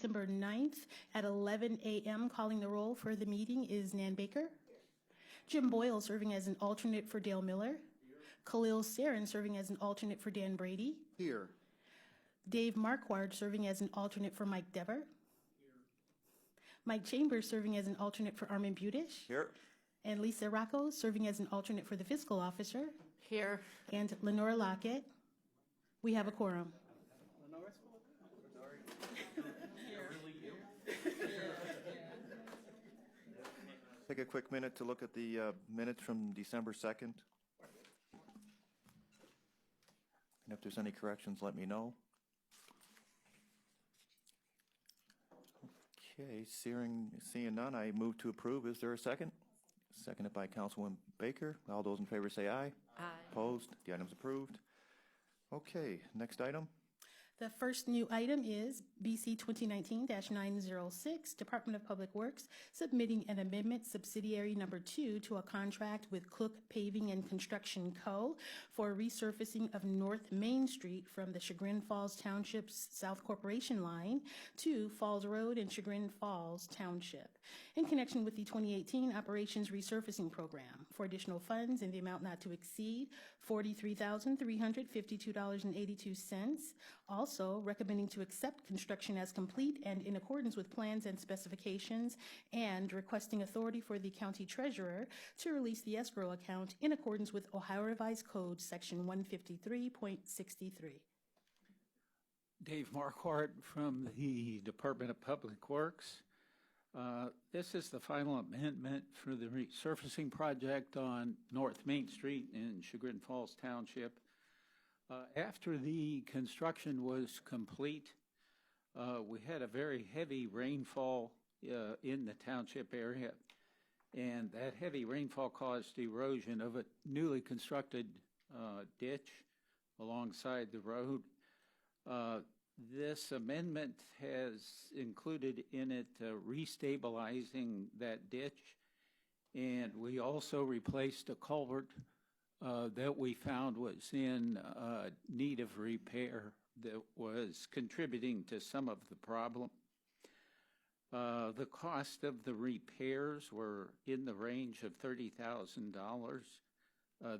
December 9th at 11 a.m. Calling the roll for the meeting is Nan Baker. Jim Boyle serving as an alternate for Dale Miller. Khalil Sarin serving as an alternate for Dan Brady. Here. Dave Marquardt serving as an alternate for Mike Dever. Here. Mike Chambers serving as an alternate for Armin Budish. Here. And Lisa Rocco serving as an alternate for the fiscal officer. Here. And Lenora Lockett. We have a quorum. Take a quick minute to look at the minutes from December 2nd. And if there's any corrections, let me know. Okay, seeing none, I move to approve. Is there a second? Seconded by Councilwoman Baker. All those in favor say aye. Aye. Opposed? The item's approved. Okay, next item. The first new item is BC 2019-906, Department of Public Works, submitting an amendment subsidiary number 2 to a contract with Cook Paving and Construction Co. for resurfacing of North Main Street from the Chagrin Falls Township's South Corporation line to Falls Road in Chagrin Falls Township in connection with the 2018 Operations Resurfacing Program for additional funds in the amount not to exceed $43,352.82. Also recommending to accept construction as complete and in accordance with plans and specifications, and requesting authority for the county treasurer to release the escrow account in accordance with Ohio Revised Code section 153.63. Dave Marquardt from the Department of Public Works. This is the final amendment for the resurfacing project on North Main Street in Chagrin Falls Township. After the construction was complete, we had a very heavy rainfall in the township area, and that heavy rainfall caused erosion of a newly constructed ditch alongside the road. This amendment has included in it restabilizing that ditch, and we also replaced a culvert that we found was in need of repair that was contributing to some of the problem. The cost of the repairs were in the range of $30,000.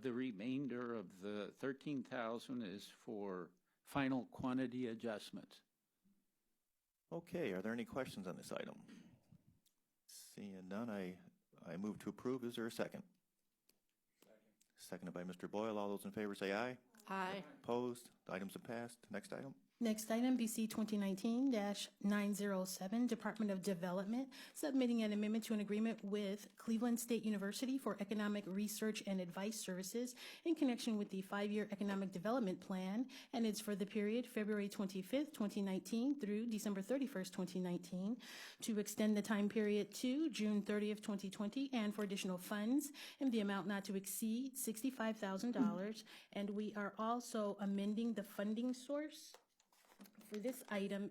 The remainder of the $13,000 is for final quantity adjustments. Okay, are there any questions on this item? Seeing none, I move to approve. Is there a second? Seconded by Mr. Boyle. All those in favor say aye. Aye. Opposed? The items have passed. Next item. Next item, BC 2019-907, Department of Development, submitting an amendment to an agreement with Cleveland State University for economic research and advice services in connection with the 5-year economic development plan, and it's for the period February 25th, 2019 through December 31st, 2019, to extend the time period to June 30th, 2020, and for additional funds in the amount not to exceed $65,000. And we are also amending the funding source. For this item,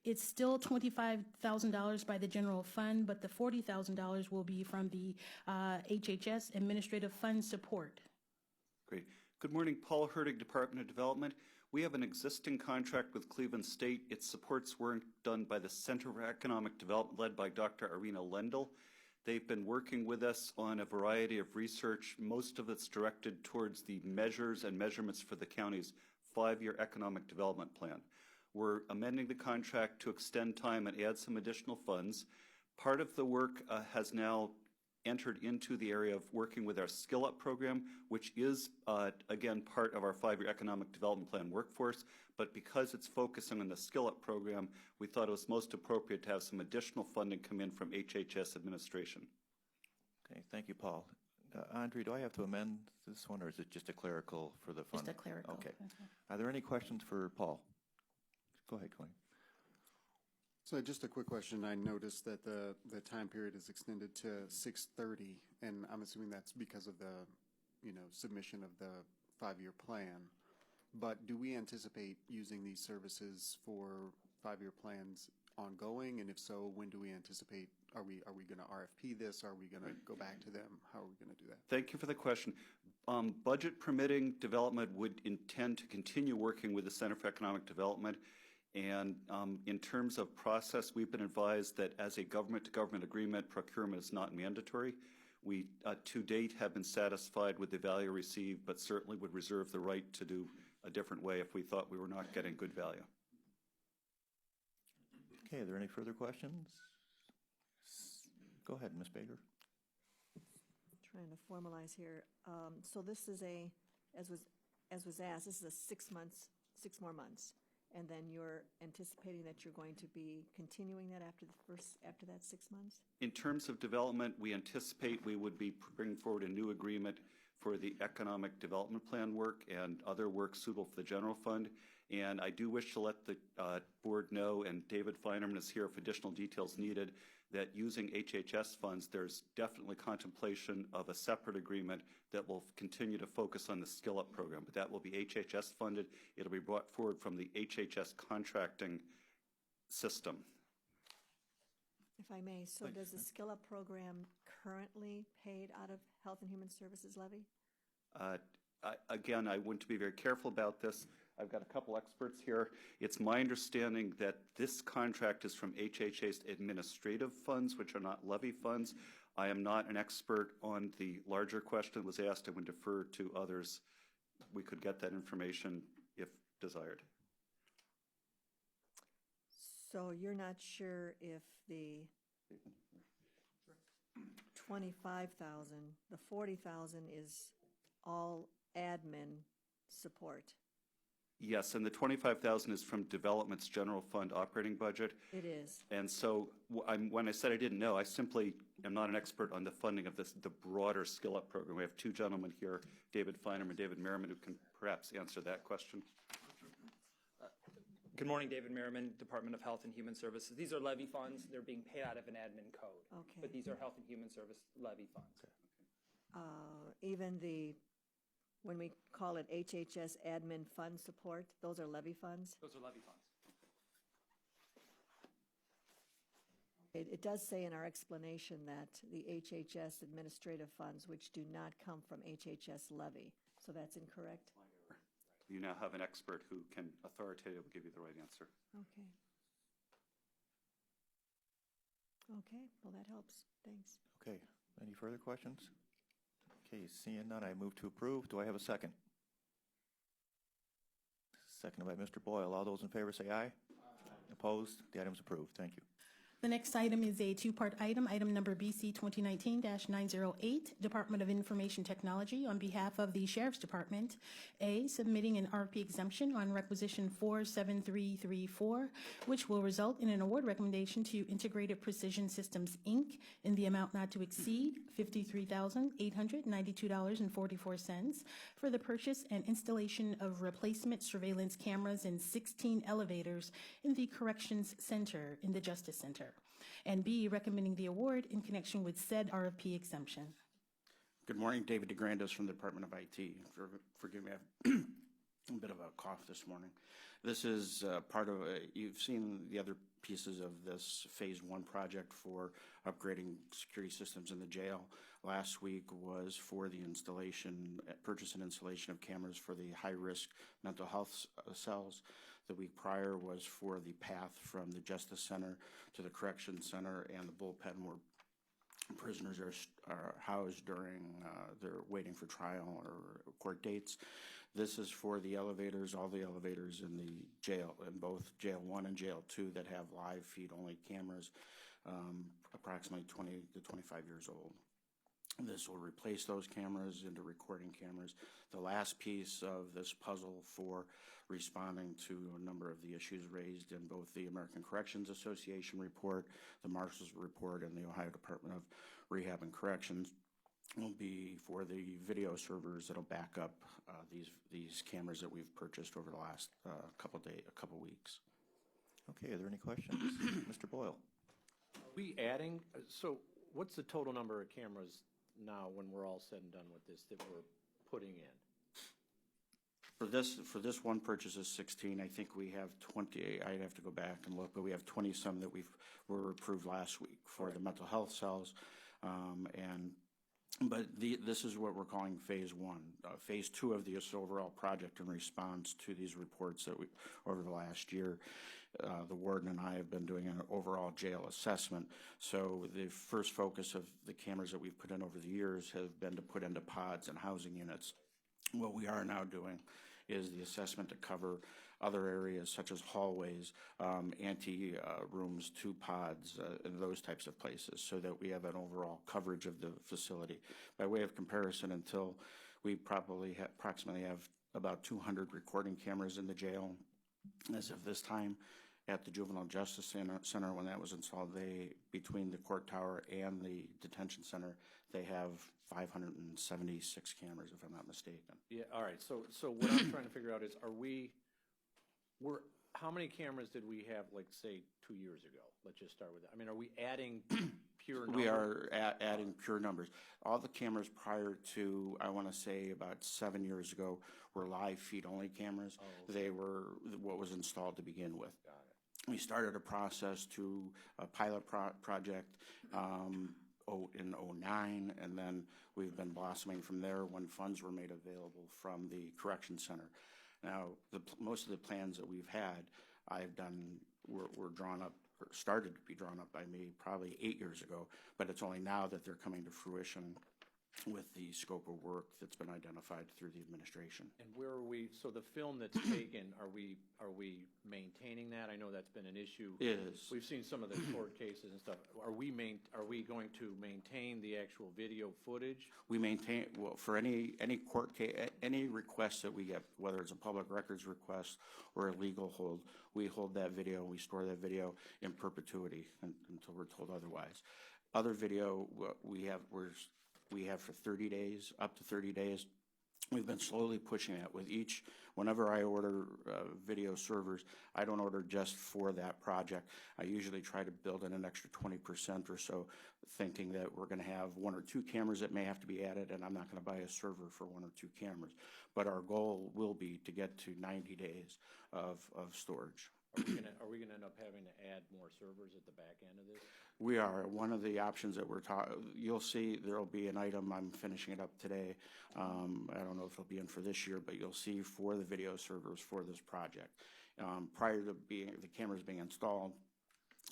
it's still $25,000 by the general fund, but the $40,000 will be from the HHS Administrative Fund Support. Great. Good morning, Paul Hertig, Department of Development. We have an existing contract with Cleveland State. Its supports weren't done by the Center for Economic Development, led by Dr. Irina Lendl. They've been working with us on a variety of research. Most of it's directed towards the measures and measurements for the county's 5-year economic development plan. We're amending the contract to extend time and add some additional funds. Part of the work has now entered into the area of working with our Skill Up program, which is, again, part of our 5-year economic development plan workforce. But because it's focusing on the Skill Up program, we thought it was most appropriate to have some additional funding come in from HHS administration. Okay, thank you, Paul. Andre, do I have to amend this one, or is it just a clerical for the fund? Just a clerical. Okay. Are there any questions for Paul? Go ahead, Clay. So just a quick question. I noticed that the time period is extended to 6/30, and I'm assuming that's because of the, submission of the 5-year plan. But do we anticipate using these services for 5-year plans ongoing? And if so, when do we anticipate? Are we going to RFP this? Are we going to go back to them? How are we going to do that? Thank you for the question. Budget permitting, development would intend to continue working with the Center for Economic Development. And in terms of process, we've been advised that as a government-to-government agreement, procurement is not mandatory. We, to date, have been satisfied with the value received, but certainly would reserve the right to do a different way if we thought we were not getting good value. Okay, are there any further questions? Go ahead, Ms. Baker. Trying to formalize here. So this is as was asked, this is a 6 more months. And then you're anticipating that you're going to be continuing that after that 6 months? In terms of development, we anticipate we would be bringing forward a new agreement for the economic development plan work and other work suitable for the general fund. And I do wish to let the board know, and David Feinerman is here if additional details needed, that using HHS funds, there's definitely contemplation of a separate agreement that will continue to focus on the Skill Up program, but that will be HHS funded. It'll be brought forward from the HHS contracting system. If I may, so does the Skill Up program currently paid out of Health and Human Services levy? Again, I want to be very careful about this. I've got a couple experts here. It's my understanding that this contract is from HHA's administrative funds, which are not levy funds. I am not an expert on the larger question that was asked. I would defer to others. We could get that information if desired. So you're not sure if the 25,000, the 40,000 is all admin support? Yes, and the 25,000 is from Development's general fund operating budget. It is. And so when I said I didn't know, I simply am not an expert on the funding of the broader Skill Up program. We have two gentlemen here, David Feinerman and David Merriman, who can perhaps answer that question. Good morning, David Merriman, Department of Health and Human Services. These are levy funds. They're being paid out of an admin code. Okay. But these are Health and Human Service levy funds. Even when we call it HHS admin fund support, those are levy funds? Those are levy funds. It does say in our explanation that the HHS administrative funds, which do not come from HHS levy, so that's incorrect? You now have an expert who can authoritatively give you the right answer. Okay. Okay, well, that helps. Thanks. Okay, any further questions? Okay, seeing none, I move to approve. Do I have a second? Seconded by Mr. Boyle. All those in favor say aye. Aye. Opposed? The item is approved. Thank you. The next item is a two-part item, item number BC 2019-908, Department of Information Technology, on behalf of the Sheriff's Department. A, submitting an RP exemption on requisition 47334, which will result in an award recommendation to Integrated Precision Systems, Inc., in the amount not to exceed $53,892.44 for the purchase and installation of replacement surveillance cameras in 16 elevators in the Corrections Center in the Justice Center. And B, recommending the award in connection with said RFP exemption. Good morning, David DeGrandos from the Department of IT. Forgive me, I have a bit of a cough this morning. This is part of, you've seen the other pieces of this Phase 1 project for upgrading security systems in the jail. Last week was for the installation, purchase and installation of cameras for the high-risk mental health cells. The week prior was for the path from the Justice Center to the Correction Center and the bullpen where prisoners are housed during they're waiting for trial or court dates. This is for the elevators, all the elevators in the jail, in both Jail 1 and Jail 2 that have live feed-only cameras, approximately 20 to 25 years old. This will replace those cameras into recording cameras. The last piece of this puzzle for responding to a number of the issues raised in both the American Corrections Association report, the Marshals report, and the Ohio Department of Rehab and Corrections will be for the video servers that'll back up these cameras that we've purchased over the last couple weeks. Okay, are there any questions? Mr. Boyle. Are we adding, so what's the total number of cameras now when we're all said and done with this that we're putting in? For this one purchase is 16. I think we have 20. I'd have to go back and look, but we have 20 some that were approved last week for the mental health cells, and But this is what we're calling phase one. Phase two of this overall project in response to these reports that over the last year, the warden and I have been doing an overall jail assessment. So the first focus of the cameras that we've put in over the years have been to put into pods and housing units. What we are now doing is the assessment to cover other areas such as hallways, ante rooms, 2 pods, and those types of places, so that we have an overall coverage of the facility. By way of comparison, until we probably approximately have about 200 recording cameras in the jail as of this time. At the Juvenile Justice Center, when that was installed, between the court tower and the detention center, they have 576 cameras, if I'm not mistaken. Yeah, all right, so what I'm trying to figure out is, how many cameras did we have, like, say, 2 years ago? Let's just start with that. I mean, are we adding pure numbers? We are adding pure numbers. All the cameras prior to, I want to say, about 7 years ago, were live feed-only cameras. Oh, okay. They were what was installed to begin with. Got it. We started a process to a pilot project in 2009, and then we've been blossoming from there when funds were made available from the correction center. Now, most of the plans that we've had, were drawn up, or started to be drawn up by me probably 8 years ago, but it's only now that they're coming to fruition with the scope of work that's been identified through the administration. And where are we, so the film that's taken, are we maintaining that? I know that's been an issue. It is. We've seen some of the court cases and stuff. Are we going to maintain the actual video footage? We maintain, well, for any court case, any request that we get, whether it's a public records request or a legal hold, we hold that video, we store that video in perpetuity until we're told otherwise. Other video we have for 30 days, up to 30 days. We've been slowly pushing that with whenever I order video servers, I don't order just for that project. I usually try to build in an extra 20% or so, thinking that we're going to have 1 or 2 cameras that may have to be added, and I'm not going to buy a server for 1 or 2 cameras. But our goal will be to get to 90 days of storage. Are we gonna end up having to add more servers at the back end of this? We are. One of the options that you'll see, there'll be an item, I'm finishing it up today. I don't know if it'll be in for this year, but you'll see for the video servers for this project. Prior to the cameras being installed,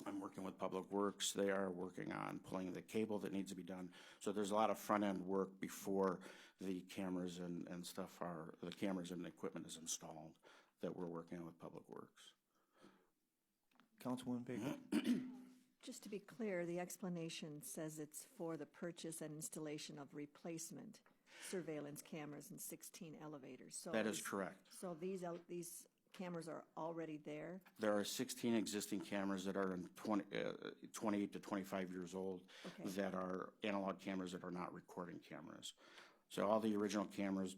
I'm working with Public Works. They are working on pulling the cable that needs to be done. So there's a lot of front-end work before the cameras and stuff the cameras and the equipment is installed that we're working on with Public Works. Councilwoman Baker? Just to be clear, the explanation says it's for the purchase and installation of replacement surveillance cameras in 16 elevators. So That is correct. So these cameras are already there? There are 16 existing cameras that are 20 to 25 years old, Okay. that are analog cameras that are not recording cameras. So all the original cameras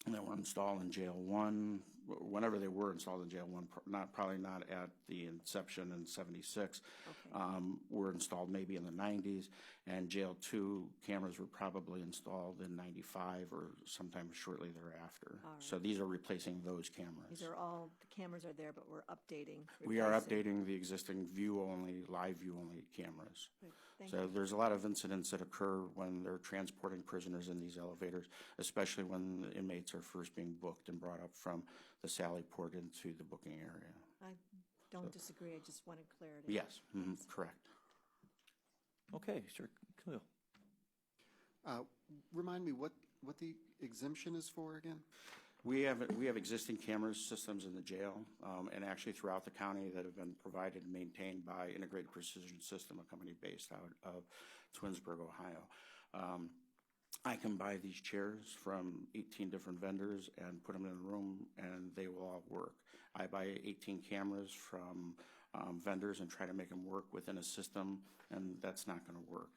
that were installed in Jail 1, whenever they were installed in Jail 1, probably not at the inception in 76, Okay. were installed maybe in the 90s, and Jail 2 cameras were probably installed in 95 or sometime shortly thereafter. All right. So these are replacing those cameras. These are all, the cameras are there, but we're updating. We are replacing. updating the existing live view-only cameras. Good. Thank So you. there's a lot of incidents that occur when they're transporting prisoners in these elevators, especially when the inmates are first being booked and brought up from the Sally Port into the booking area. I don't disagree, I just wanted clarity. Yes, correct. Okay, sure, Khalil. Remind me what the exemption is for again? We have existing camera systems in the jail, and actually throughout the county, that have been provided and maintained by Integrated Precision System, a company based out of Twinsburg, Ohio. I can buy these chairs from 18 different vendors and put them in a room, and they will all work. I buy 18 cameras from vendors and try to make them work within a system, and that's not going to work.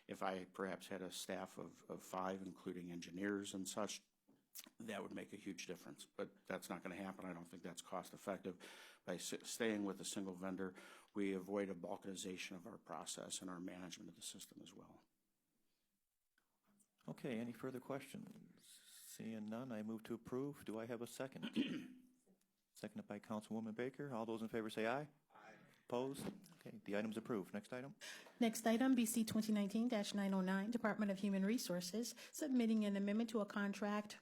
If I perhaps had a staff of 5, including engineers and such, that would make a huge difference, but that's not going to happen. I don't think that's cost effective. By staying with a single vendor, we avoid a balkanization of our process and our management of the system as well. Okay, any further questions? Seeing none, I move to approve. Do I have a second? Seconded by Councilwoman Baker. All those in favor say aye. Aye. Opposed? Okay, the item's approved. Next item. Next item, BC 2019-909, Department of Human Resources, submitting an amendment to a contract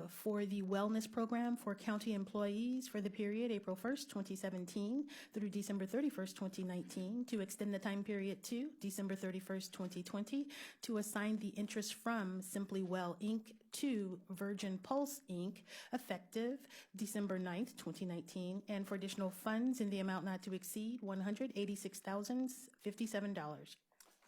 for the wellness program for county employees for the period April 1st, 2017 through December 31st, 2019, to extend the time period to December 31st, 2020, to assign the interest from Simply Well, Inc. to Virgin Pulse, Inc., effective December 9th, 2019, and for additional funds in the amount not to exceed $186,057.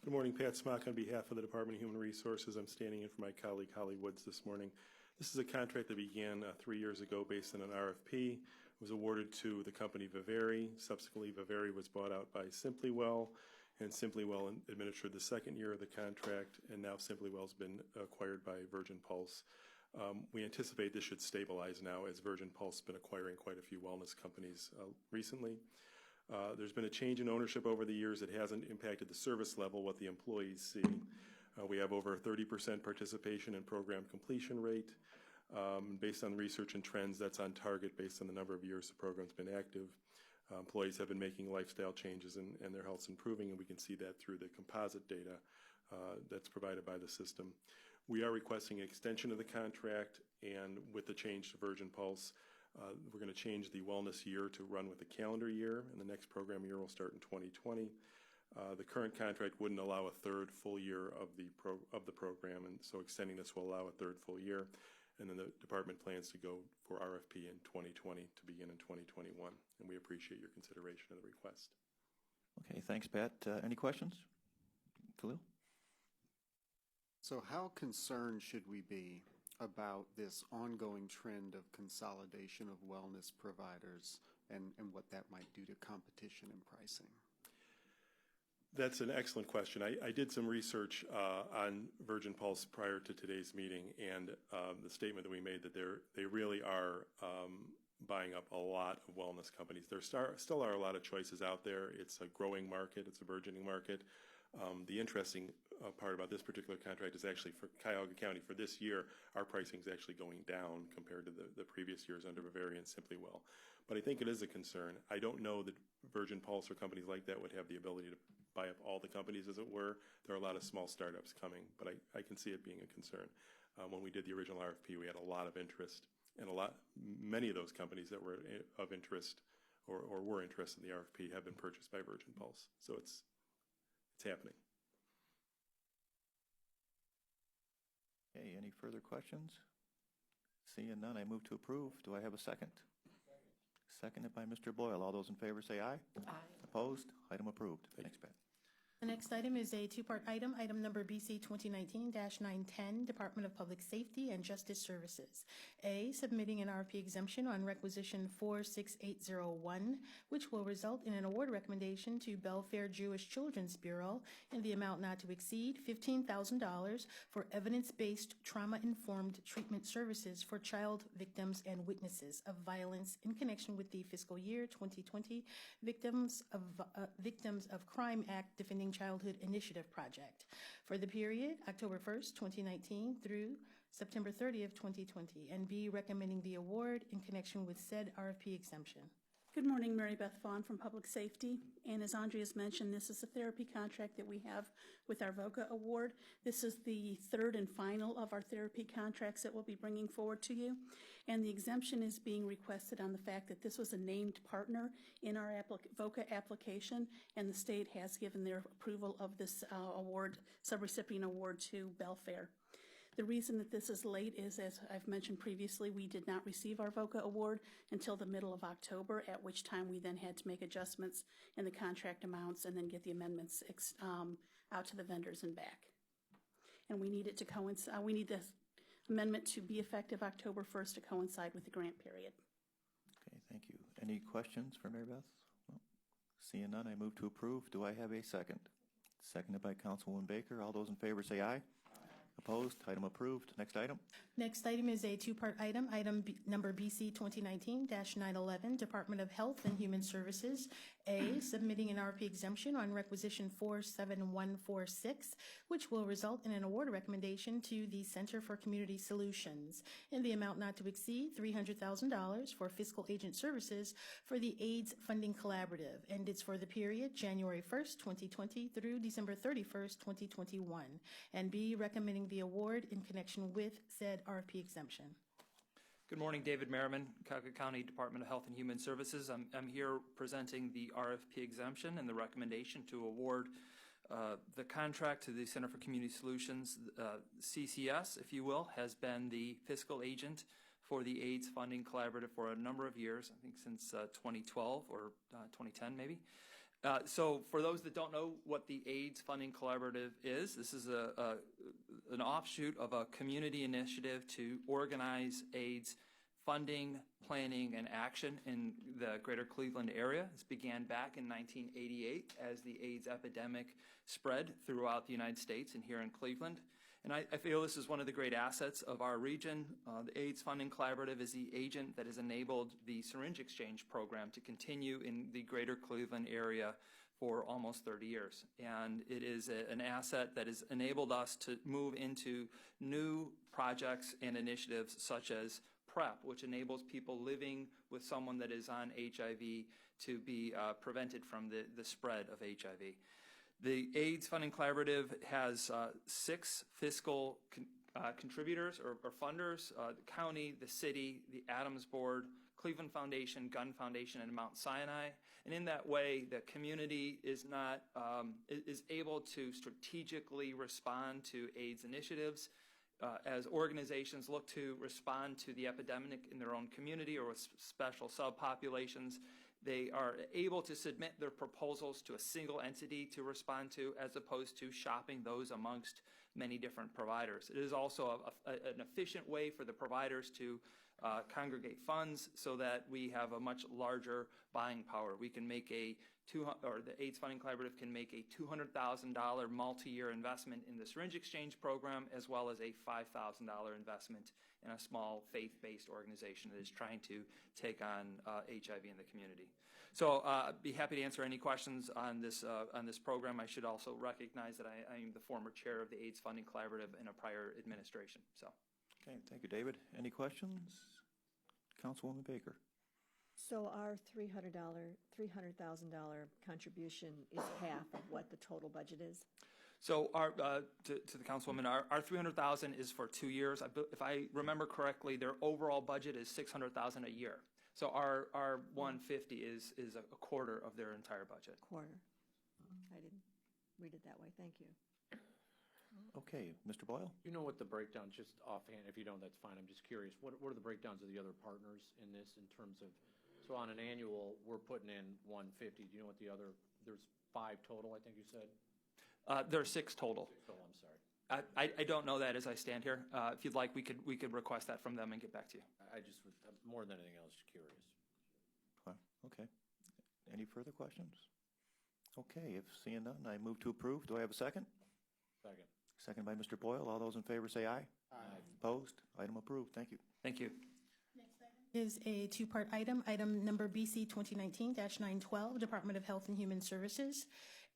Good morning, Pat Smock on behalf of the Department of Human Resources. I'm standing in for my colleague Holly Woods this morning. This is a contract that began 3 years ago based on an RFP. It was awarded to the company Viveri. Subsequently, Viveri was bought out by Simply Well, and Simply Well administered the second year of the contract, and now Simply Well's been acquired by Virgin Pulse. We anticipate this should stabilize now, as Virgin Pulse has been acquiring quite a few wellness companies recently. There's been a change in ownership over the years. It hasn't impacted the service level, what the employees see. We have over a 30% participation and program completion rate. Based on research and trends, that's on target based on the number of years the program's been active. Employees have been making lifestyle changes and their health's improving, and we can see that through the composite data that's provided by the system. We are requesting an extension of the contract, and with the change to Virgin Pulse, we're going to change the wellness year to run with the calendar year, and the next program year will start in 2020. The current contract wouldn't allow a third full year of the program, and so extending this will allow a third full year. And then the department plans to go for RFP in 2020 to begin in 2021, and we appreciate your consideration of the request. Okay, thanks, Pat. Any questions? Khalil? So how concerned should we be about this ongoing trend of consolidation of wellness providers and what that might do to competition and pricing? That's an excellent question. I did some research on Virgin Pulse prior to today's meeting, and the statement that we made that they really are buying up a lot of wellness companies. There still are a lot of choices out there. It's a growing market. It's a burgeoning market. The interesting part about this particular contract is actually for Cuyahoga County for this year, our pricing is actually going down compared to the previous years under Viveri and Simply Well. But I think it is a concern. I don't know that Virgin Pulse or companies like that would have the ability to buy up all the companies, as it were. There are a lot of small startups coming, but I can see it being a concern. When we did the original RFP, we had a lot of interest, and many of those companies that were of interest or were interested in the RFP have been purchased by Virgin Pulse. So it's happening. Okay, any further questions? Seeing none, I move to approve. Do I have a second? Seconded by Mr. Boyle. All those in favor say aye. Aye. Opposed? Item approved. Thanks, Pat. The next item is a two-part item, item number BC 2019-910, Department of Public Safety and Justice Services. A, submitting an RFP exemption on requisition 46801, which will result in an award recommendation to Belfair Jewish Children's Bureau in the amount not to exceed $15,000 for evidence-based trauma-informed treatment services for child victims and witnesses of violence in connection with the fiscal year 2020 Victims of Crime Act Defending Childhood Initiative project for the period October 1st, 2019 through September 30th, 2020, and B, recommending the award in connection with said RFP exemption. Good morning, Mary Beth Vaughn from Public Safety. And as Andrea's mentioned, this is a therapy contract that we have with our VOCA award. This is the third and final of our therapy contracts that we'll be bringing forward to you. And the exemption is being requested on the fact that this was a named partner in our VOCA application, and the state has given their approval of this award, subrecipient award to Belfair. The reason that this is late is, as I've mentioned previously, we did not receive our VOCA award until the middle of October, at which time we then had to make adjustments in the contract amounts and then get the amendments out to the vendors and back. And we need it to coincide. We need this amendment to be effective October 1st to coincide with the grant period. Okay, thank you. Any questions for Mary Beth? Well, seeing none, I move to approve. Do I have a second? Seconded by Councilwoman Baker. All those in favor say aye. Opposed? Item approved. Next item. Next item is a two-part item, item number BC 2019-911, Department of Health and Human Services. A, submitting an RFP exemption on requisition 47146, which will result in an award recommendation to the Center for Community Solutions in the amount not to exceed $300,000 for fiscal agent services for the AIDS Funding Collaborative, and it's for the period January 1st, 2020 through December 31st, 2021. And B, recommending the award in connection with said RFP exemption. Good morning, David Merriman, Cuyahoga County Department of Health and Human Services. I'm here presenting the RFP exemption and the recommendation to award the contract to the Center for Community Solutions. CCS, if you will, has been the fiscal agent for the AIDS Funding Collaborative for a number of years, I think since 2012 or 2010 maybe. So for those that don't know what the AIDS Funding Collaborative is, this is an offshoot of a community initiative to organize AIDS funding, planning, and action in the greater Cleveland area. This began back in 1988 as the AIDS epidemic spread throughout the United States and here in Cleveland. And I feel this is one of the great assets of our region. The AIDS Funding Collaborative is the agent that has enabled the syringe exchange program to continue in the greater Cleveland area for almost 30 years. And it is an asset that has enabled us to move into new projects and initiatives such as PrEP, which enables people living with someone that is on HIV to be prevented from the spread of HIV. The AIDS Funding Collaborative has 6 fiscal contributors or funders, the county, the city, the Adams Board, Cleveland Foundation, Gunn Foundation, and Mount Sinai. And in that way, the community is able to strategically respond to AIDS initiatives as organizations look to respond to the epidemic in their own community or with special subpopulations. They are able to submit their proposals to a single entity to respond to, as opposed to shopping those amongst many different providers. It is also an efficient way for the providers to congregate funds so that we have a much larger buying power. We can make the AIDS Funding Collaborative can make a $200,000 multi-year investment in the syringe exchange program, as well as a $5,000 investment in a small faith-based organization that is trying to take on HIV in the community. So I'd be happy to answer any questions on this program. I should also recognize that I am the former chair of the AIDS Funding Collaborative in a prior administration. So, Okay, thank you, David. Any questions? Councilwoman Baker. So our $300,000 contribution is half of what the total budget is? So to the Councilwoman, our $300,000 is for 2 years. If I remember correctly, their overall budget is $600,000 a year. So our $150 is a quarter of their entire budget. Quarter. I didn't read it that way. Thank you. Okay, Mr. Boyle? You know what the breakdown, just offhand, if you don't, that's fine. I'm just curious. What are the breakdowns of the other partners in this in terms of, so on an annual, we're putting in $150. Do you know what the other, there's 5 total, I think you said? There are 6 total. 6 total, I'm sorry. I don't know that as I stand here. If you'd like, we could request that from them and get back to you. I just was, more than anything else, curious. Okay. Any further questions? Okay, if seeing none, I move to approve. Do I have a second? Second. Second by Mr. Boyle. All those in favor say aye. Aye. Opposed? Item approved. Thank you. Thank you. Is a 2-part item. Item number BC 2019-912, Department of Health and Human Services.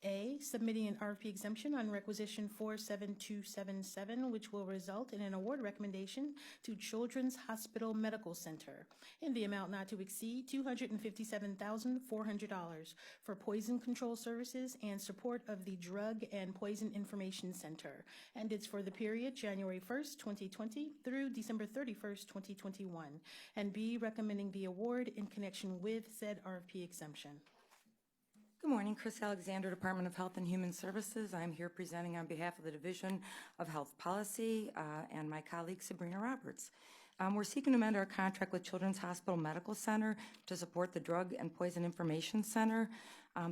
A, submitting an RFP exemption on requisition 47277, which will result in an award recommendation to Children's Hospital Medical Center in the amount not to exceed $257,400 for poison control services and support of the Drug and Poison Information Center. And it's for the period January 1st, 2020 through December 31st, 2021. And B, recommending the award in connection with said RFP exemption. Good morning, Chris Alexander, Department of Health and Human Services. I'm here presenting on behalf of the Division of Health Policy and my colleague Sabrina Roberts. We're seeking to amend our contract with Children's Hospital Medical Center to support the Drug and Poison Information Center.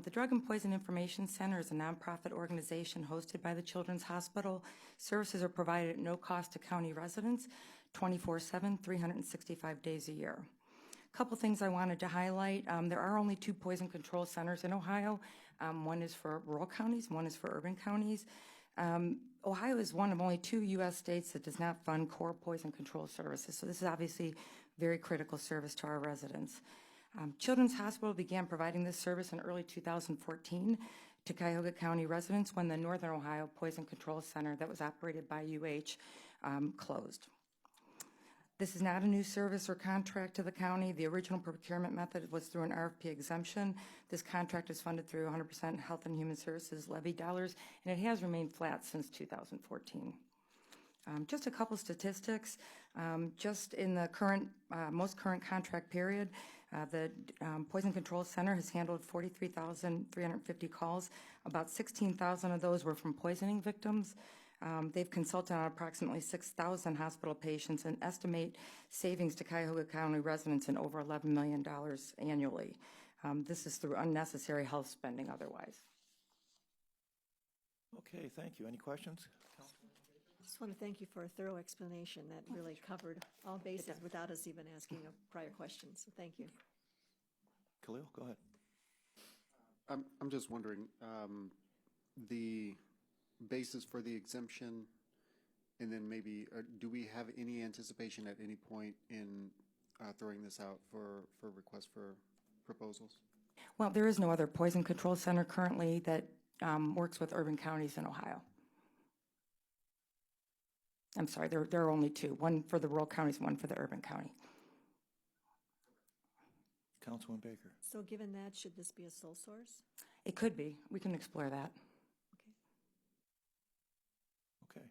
The Drug and Poison Information Center is a nonprofit organization hosted by the Children's Hospital. Services are provided at no cost to county residents, 24/7, 365 days a year. Couple things I wanted to highlight. There are only 2 poison control centers in Ohio. One is for rural counties, one is for urban counties. Ohio is one of only 2 U.S. states that does not fund core poison control services. So this is obviously very critical service to our residents. Children's Hospital began providing this service in early 2014 to Cuyahoga County residents when the Northern Ohio Poison Control Center that was operated by UH closed. This is not a new service or contract to the county. The original procurement method was through an RFP exemption. This contract is funded through 100% Health and Human Services levy dollars, and it has remained flat since 2014. Just a couple statistics. Just in the most current contract period, the Poison Control Center has handled 43,350 calls. About 16,000 of those were from poisoning victims. They've consulted on approximately 6,000 hospital patients and estimate savings to Cuyahoga County residents in over $11 million annually. This is through unnecessary health spending otherwise. Okay, thank you. Any questions? I just want to thank you for a thorough explanation that really covered all bases without us even asking a prior question, so thank you. Khalil, go ahead. I'm just wondering, the basis for the exemption, and then maybe, do we have any anticipation at any point in throwing this out for requests for proposals? Well, there is no other poison control center currently that works with urban counties in Ohio. I'm sorry, there are only two, one for the rural counties, one for the urban county. Councilman Baker. So given that, should this be a sole source? It could be. We can explore that. Okay.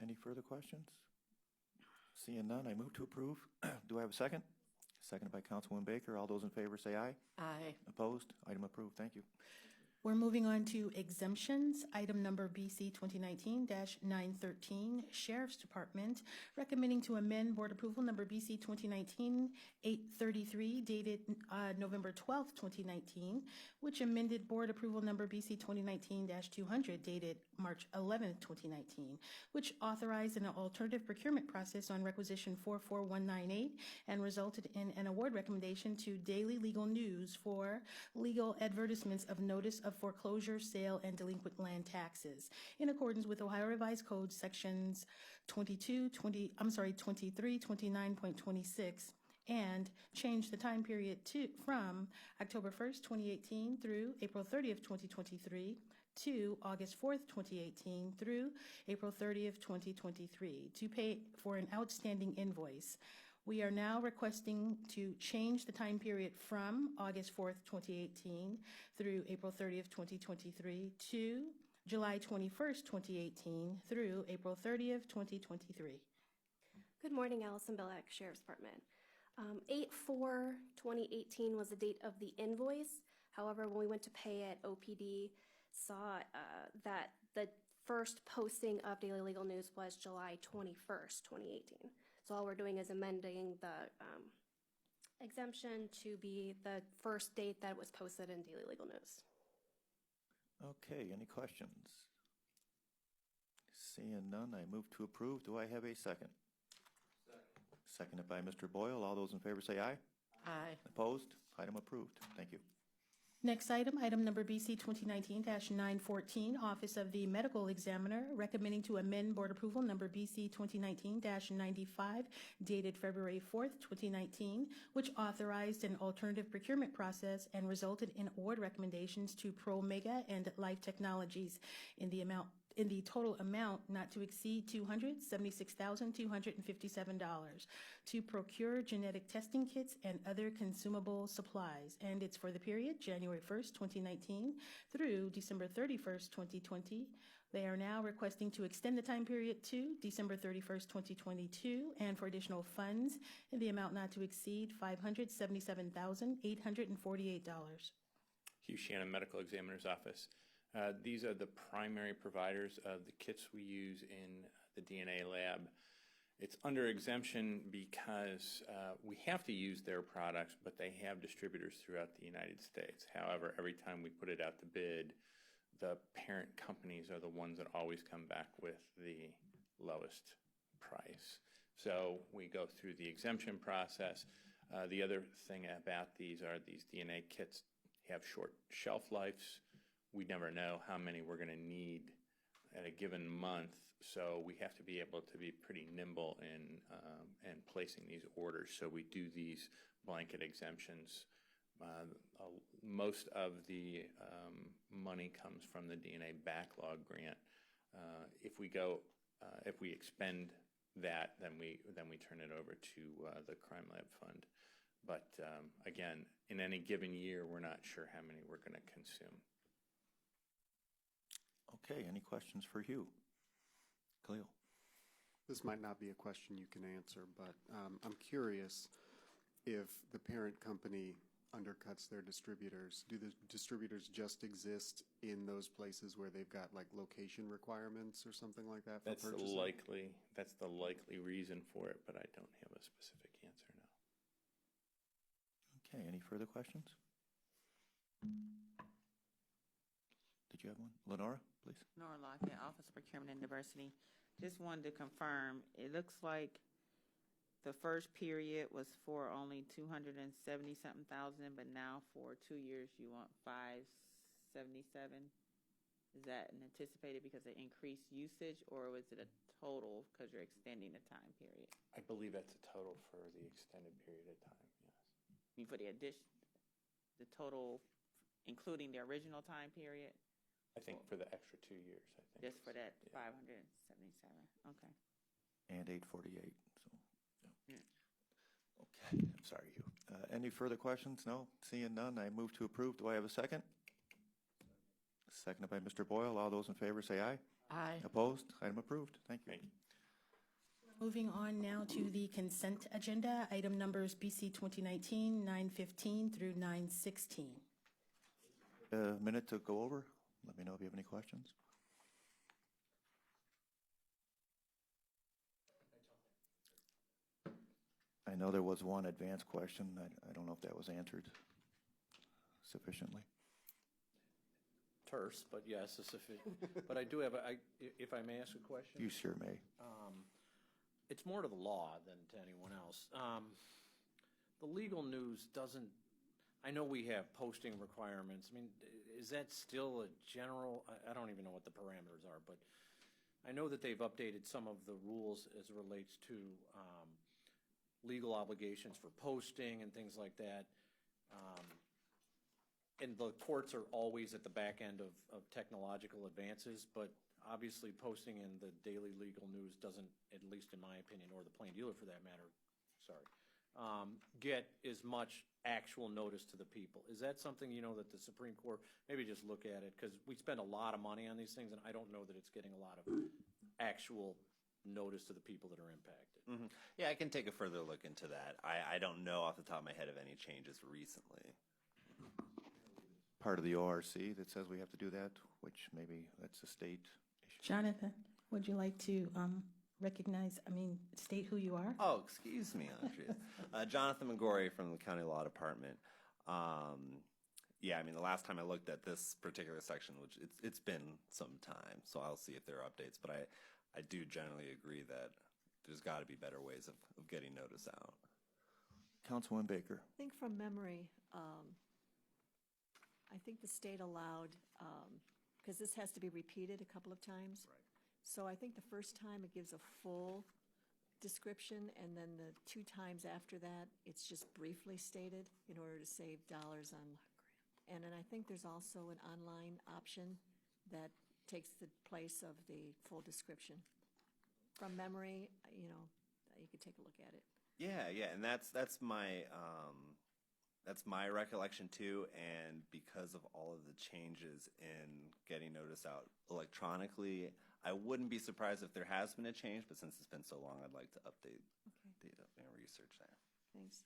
Any further questions? Seeing none, I move to approve. Do I have a second? Seconded by Councilwoman Baker. All those in favor say aye. Aye. Opposed? Item approved. Thank you. We're moving on to exemptions. Item number BC 2019-913, Sheriff's Department, recommending to amend board approval number BC 2019-833, dated November 12th, 2019, which amended board approval number BC 2019-200, dated March 11th, 2019, which authorized an alternative procurement process on requisition 44198 and resulted in an award recommendation to Daily Legal News for legal advertisements of notice of foreclosure, sale, and delinquent land taxes in accordance with Ohio Revised Code sections 23, 29.26, and change the time period from October 1st, 2018 through April 30th, 2023 to August 4th, 2018 through April 30th, 2023 to pay for an outstanding invoice. We are now requesting to change the time period from August 4th, 2018 through April 30th, 2023 to July 21st, 2018 through April 30th, 2023. Good morning, Allison Bellack, Sheriff's Department. 8/4/2018 was the date of the invoice. However, when we went to pay it, OPD saw that the first posting of Daily Legal News was July 21st, 2018. So all we're doing is amending the exemption to be the first date that it was posted in Daily Legal News. Okay, any questions? Seeing none, I move to approve. Do I have a second? Seconded by Mr. Boyle. All those in favor say aye. Aye. Opposed? Item approved. Thank you. Next item, item number BC 2019-914, Office of the Medical Examiner, recommending to amend board approval number BC 2019-95, dated February 4th, 2019, which authorized an alternative procurement process and resulted in award recommendations to ProMega and Life Technologies in the total amount not to exceed $276,257 to procure genetic testing kits and other consumable supplies. And it's for the period January 1st, 2019 through December 31st, 2020. They are now requesting to extend the time period to December 31st, 2022, and for additional funds in the amount not to exceed $577,848. Hugh Shannon, Medical Examiner's Office. These are the primary providers of the kits we use in the DNA lab. It's under exemption because we have to use their products, but they have distributors throughout the United States. However, every time we put it out to bid, the parent companies are the ones that always come back with the lowest price. So we go through the exemption process. The other thing about these are these DNA kits have short shelf lives. We never know how many we're going to need at a given month, so we have to be able to be pretty nimble in placing these orders. So we do these blanket exemptions Most of the money comes from the DNA backlog grant. If we expend that, then we turn it over to the Crime Lab Fund. But again, in any given year, we're not sure how many we're going to consume. Okay, any questions for Hugh? Khalil? This might not be a question you can answer, but I'm curious if the parent company undercuts their distributors. Do the distributors just exist in those places where they've got like location requirements or something like that for That's purchasing? that's the likely reason for it, but I don't have a specific answer now. Okay, any further questions? Did you have one? Lenora, please. Nora Lockett, Office of Procurement and Diversity. Just wanted to confirm, it looks like the first period was for only 270-something thousand, but now for 2 years you want 577. Is that an anticipated because of increased usage, or was it a total because you're extending the time period? I believe that's a total for the extended period of time, yes. For the addition, the total, including the original time period? I think for the extra 2 years, I think. Just for that Yeah. 577, okay. And 848, so. Yeah. Okay, I'm sorry, Hugh. Any further questions? No? Seeing none, I move to approve. Do I have a second? Seconded by Mr. Boyle. All those in favor say aye. Aye. Opposed? Item approved. Thank you. Moving on now to the consent agenda, item numbers BC 2019, 915 through 916. A minute to go over. Let me know if you have any questions. I know there was one advanced question. I don't know if that was answered sufficiently. Terse, but yes, sufficient. But I do have, if I may ask a question? You sure may. It's more to the law than to anyone else. The legal news doesn't, I know we have posting requirements. I mean, is that still a general, I don't even know what the parameters are, but I know that they've updated some of the rules as it relates to legal obligations for posting and things like that. And the courts are always at the back end of technological advances, but obviously posting in the daily legal news doesn't, at least in my opinion, or the Plain Dealer for that matter, get as much actual notice to the people. Is that something, that the Supreme Court, maybe just look at it, because we spend a lot of money on these things, and I don't know that it's getting a lot of actual notice to the people that are impacted. Mm-hmm. Yeah, I can take a further look into that. I don't know off the top of my head of any changes recently. Part of the ORC that says we have to do that, which maybe that's a state issue. Jonathan, would you like to state who you are? Oh, excuse me, Andrea. Jonathan McGorry from the County Law Department. Yeah, the last time I looked at this particular section, which it's been some time, so I'll see if there are updates, but I do generally agree that there's got to be better ways of getting notice out. Councilwoman Baker. I think from memory, I think the state allowed, because this has to be repeated a couple of times. Right. So I think the first time it gives a full description, and then the 2 times after that, it's just briefly stated in order to save dollars on. And then I think there's also an online option that takes the place of the full description. From memory, you could take a look at it. Yeah, and that's my recollection too. And because of all of the changes in getting notice out electronically, I wouldn't be surprised if there has been a change. But since it's been so long, I'd like to update the research there. Thanks.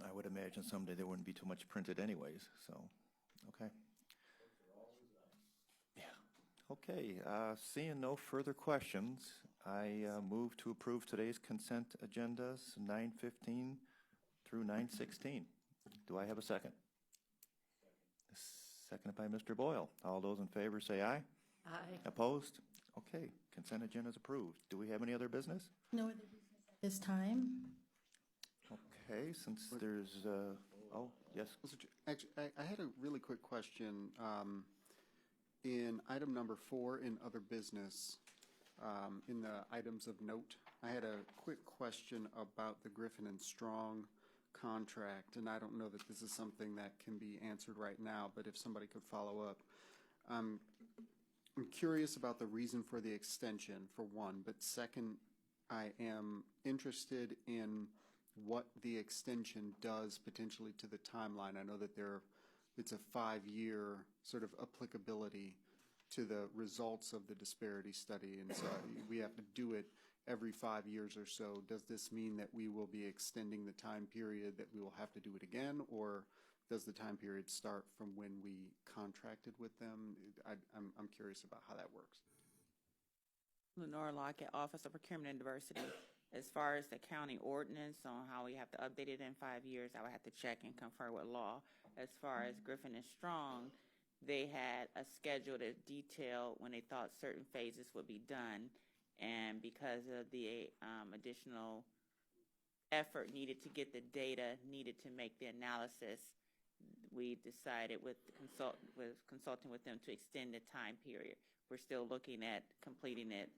I would imagine someday there wouldn't be too much printed anyways, so, okay. Yeah. Okay, seeing no further questions, I move to approve today's consent agendas, 915 through 916. Do I have a second? Seconded by Mr. Boyle. All those in favor say aye. Aye. Opposed? Okay, consent agenda is approved. Do we have any other business? No other business at this time. Okay, since there's, oh, yes. Actually, I had a really quick question. In item number 4 in other business, in the items of note, I had a quick question about the Griffin and Strong contract, and I don't know that this is something that can be answered right now, but if somebody could follow up. I'm curious about the reason for the extension, for one, but second, I am interested in what the extension does potentially to the timeline. I know that it's a 5-year sort of applicability to the results of the disparity study, and so we have to do it every 5 years or so. Does this mean that we will be extending the time period that we will have to do it again, or does the time period start from when we contracted with them? I'm curious about how that works. Lenore Lockett, Office of Procurement and Diversity. As far as the county ordinance on how we have to update it in 5 years, I would have to check and confer with law. As far as Griffin and Strong, they had a schedule that detailed when they thought certain phases would be done, and because of the additional effort needed to get the data needed to make the analysis, we decided with consulting with them to extend the time period. We're still looking at completing it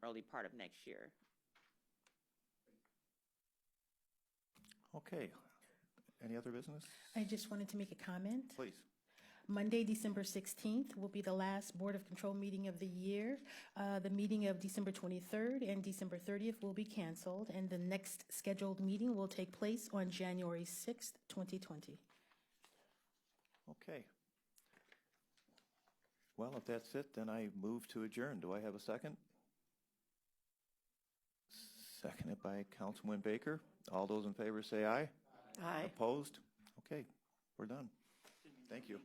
early part of next year. Okay. Any other business? I just wanted to make a comment. Please. Monday, December 16th will be the last Board of Control meeting of the year. The meeting of December 23rd and December 30th will be canceled, and the next scheduled meeting will take place on January 6th, 2020. Okay. Well, if that's it, then I move to adjourn. Do I have a second? Seconded by Councilman Baker. All those in favor say aye. Aye. Opposed? Okay, we're done. Thank you.